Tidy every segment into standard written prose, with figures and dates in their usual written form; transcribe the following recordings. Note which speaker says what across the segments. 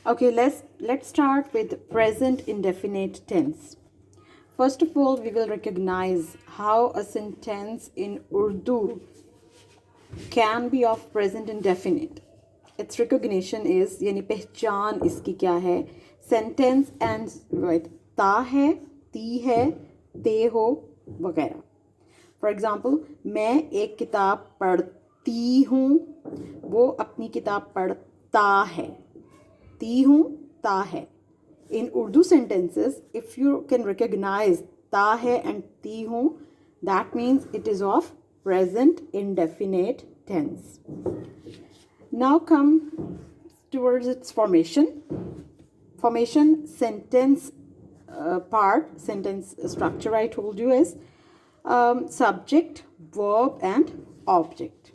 Speaker 1: Okay, let's start with present indefinite tense. First of all, we will recognize how a sentence in Urdu can be of present indefinite. Its recognition is यानी पहचान इसकी क्या है. Sentence ends with ता है, ती है, ते हो वगैरह. फॉर एग्जाम्पल, मैं एक किताब पढ़ती हूँ, वो अपनी किताब पढ़ता है. ती हूँ, ता है. In Urdu sentences, if you can recognize ta hai and ti hu, that means it is of present indefinite tense. Now come towards its formation. Formation, sentence part, sentence structure I told you is subject, verb and object.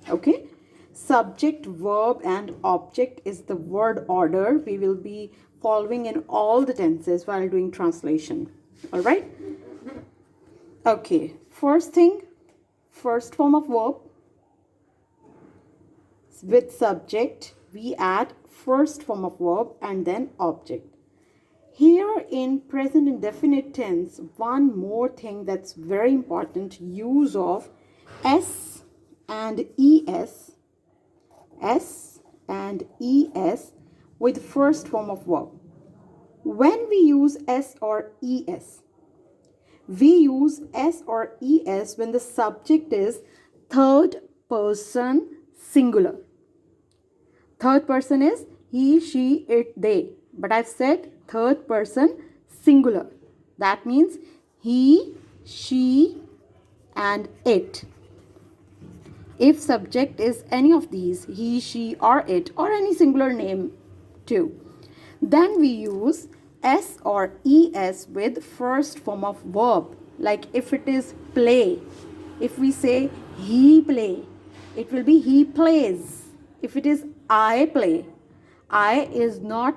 Speaker 1: Okay. Subject, verb and object is the word order we will be following in all the tenses while doing translation. All right. Okay. First thing, first form of verb with subject, we add first form of verb and then object. Here in present indefinite tense, one more thing that's very important, use of S and ES. S and ES with first form of verb. When we use S or ES, we use S or ES when the subject is third person singular. Third person is he, she, it, they. But I've said third person singular. That means he, she, and it. If subject is any of these, he, she, or it, or any singular name too, then we use S or ES with first form of verb. Like if it is play, if we say he play, it will be he plays. If it is I play, I is not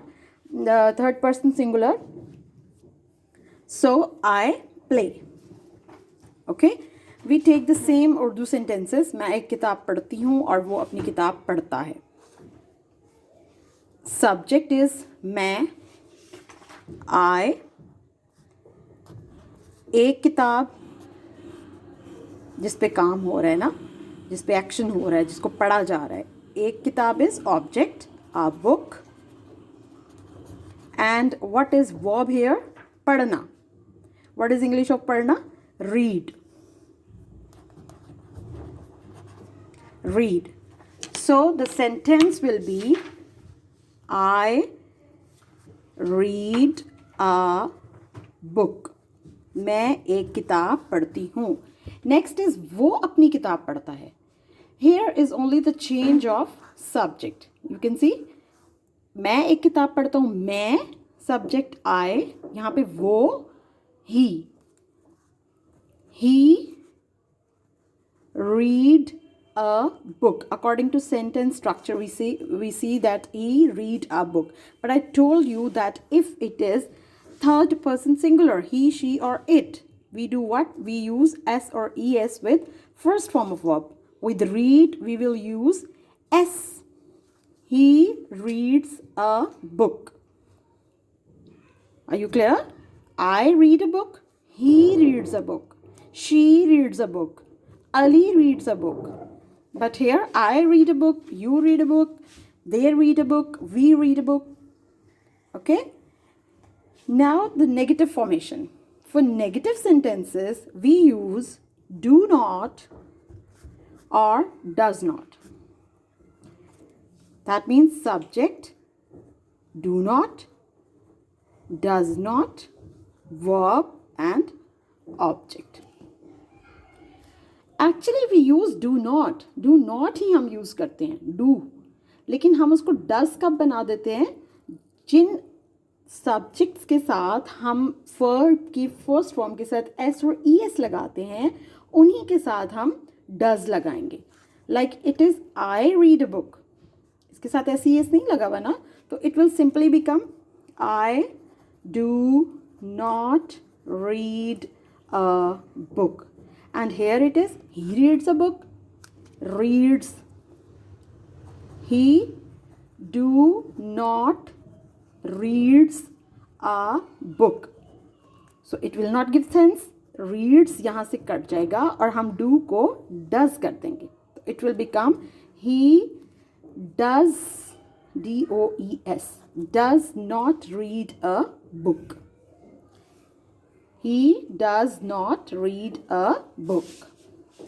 Speaker 1: the third person singular, so I play. Okay. We take the same Urdu sentences. मैं एक किताब पढ़ती हूँ और वो अपनी किताब पढ़ता है. Subject is मैं, I. एक किताब जिस पे काम हो रहा है ना, जिस पे एक्शन हो रहा है, जिसको पढ़ा जा रहा है. एक किताब is object, a book. And what is verb here? पढ़ना. What is English of पढ़ना? Read. Read. So the sentence will be I read a book. मैं एक किताब पढ़ती हूँ. Next is वो अपनी किताब पढ़ता है. Here is only the change of subject. You can see मैं एक किताब पढ़ता हूँ. मैं subject I, यहाँ पे वो he. He read a book. According to sentence structure, we see that he read a book. But I told you that if it is third person singular, he, she, or it, we do what? We use S or ES with first form of verb. With read, we will use S. He reads a book. Are you clear? I read a book. He reads a book. She reads a book. Ali reads a book. But here, I read a book, you read a book, they read a book, we read a book. Okay? Now, the negative formation. For negative sentences, we use do not or does not. That means subject, do not, does not, verb and object. Actually we use do not ही हम use करते हैं, do. लेकिन हम उसको does कब बना देते हैं? जिन सब्जेक्ट्स के साथ हम वर्ब की फर्स्ट फॉर्म के साथ एस और ई एस लगाते हैं, उन्हीं के साथ हम डज लगाएंगे. Like it is I read a book, इसके साथ एस ई एस नहीं लगा हुआ ना, तो it will simply become I do not read a book. And here it is, he reads a book, reads. He do not reads a book. So it will not give sense. Reads यहाँ से cut जाएगा और हम do को does कर देंगे. It will become he does, D-O-E-S, does not read a book. He does not read a book.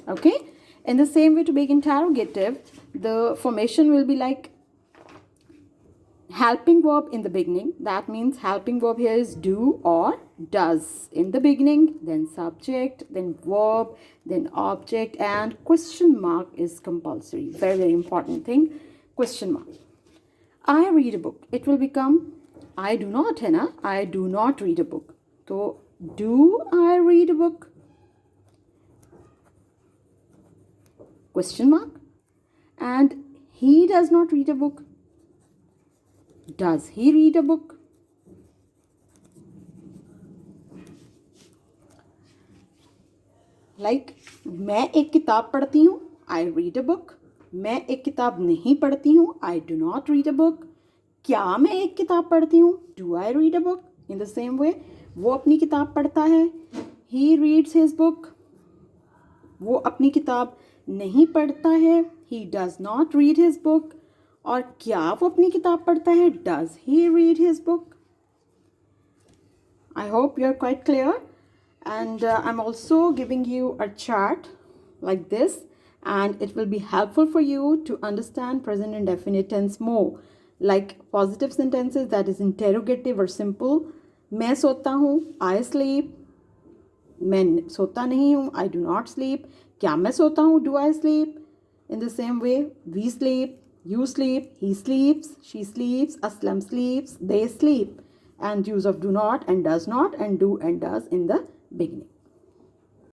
Speaker 1: Okay? In the same way, to make interrogative, the formation will be like helping verb in the beginning. That means helping verb here is do or does in the beginning, then subject, then verb, then object, and question mark is compulsory. Very, very important thing. Question mark. I read a book. It will become I do not, है ना? I do not read a book. So, do I read a book? Question mark. And he does not read a book. Does he read a book? Like, मैं एक किताब पढ़ती हूँ. I read a book. मैं एक किताब नहीं पढ़ती हूँ. I do not read a book. क्या मैं एक किताब पढ़ती हूँ? Do I read a book? In the same way, वो अपनी किताब पढ़ता है. He reads his book. वो अपनी किताब नहीं पढ़ता है. He does not read his book. और क्या वो अपनी किताब पढ़ता है? Does he read his book? I hope you're quite clear. And I'm also giving you a chart like this, and it will be helpful for you to understand present indefinite tense more. Like positive sentences, that is interrogative or simple. मैं सोता हूँ, I sleep. मैं सोता नहीं हूँ, I do not sleep. क्या मैं सोता हूँ? Do I sleep? In the same way, we sleep, you sleep, he sleeps, she sleeps, Aslam sleeps, they sleep. And use of do not and does not and do and does in the beginning.